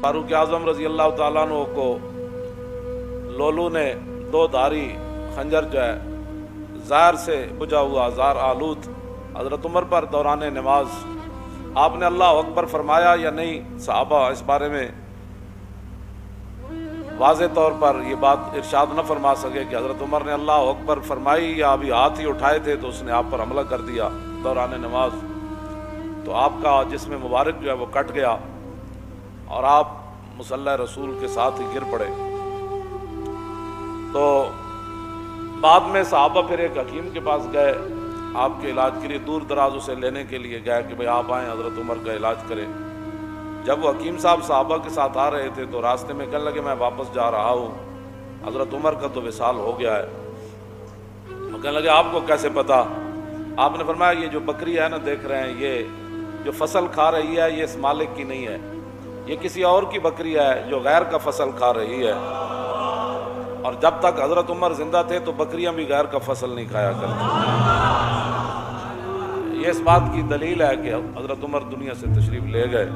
فاروق اعظم رضی اللہ تعالیٰ عنہ کو لولو نے دو دھاری خنجر جو ہے زہر سے بجھا ہوا زہر آلود حضرت عمر پر دوران نماز، آپ نے اللہ اکبر فرمایا یا نہیں؟ صحابہ اس بارے میں واضح طور پر یہ بات ارشاد نہ فرما سکے کہ حضرت عمر نے اللہ اکبر فرمائی یا ابھی ہاتھ ہی اٹھائے تھے تو اس نے آپ پر حملہ کر دیا دوران نماز، تو آپ کا جسم مبارک جو ہے وہ کٹ گیا اور آپ مصلی رسول کے ساتھ ہی گر پڑے۔ تو بعد میں صحابہ پھر ایک حکیم کے پاس گئے آپ کے علاج کے لیے، دور دراز اسے لینے کے لیے گئے کہ بھئی آپ آئیں حضرت عمر کا علاج کریں۔ جب وہ حکیم صاحب صحابہ کے ساتھ آ رہے تھے تو راستے میں کہنے لگے میں واپس جا رہا ہوں، حضرت عمر کا تو وصال ہو گیا ہے۔ وہ کہنے لگے آپ کو کیسے پتا؟ آپ نے فرمایا یہ جو بکری ہے نا دیکھ رہے ہیں، یہ جو فصل کھا رہی ہے یہ اس مالک کی نہیں ہے، یہ کسی اور کی بکری ہے جو غیر کا فصل کھا رہی ہے، اور جب تک حضرت عمر زندہ تھے تو بکریاں بھی غیر کا فصل نہیں کھایا کرتی۔ یہ اس بات کی دلیل ہے کہ حضرت عمر دنیا سے تشریف لے گئے۔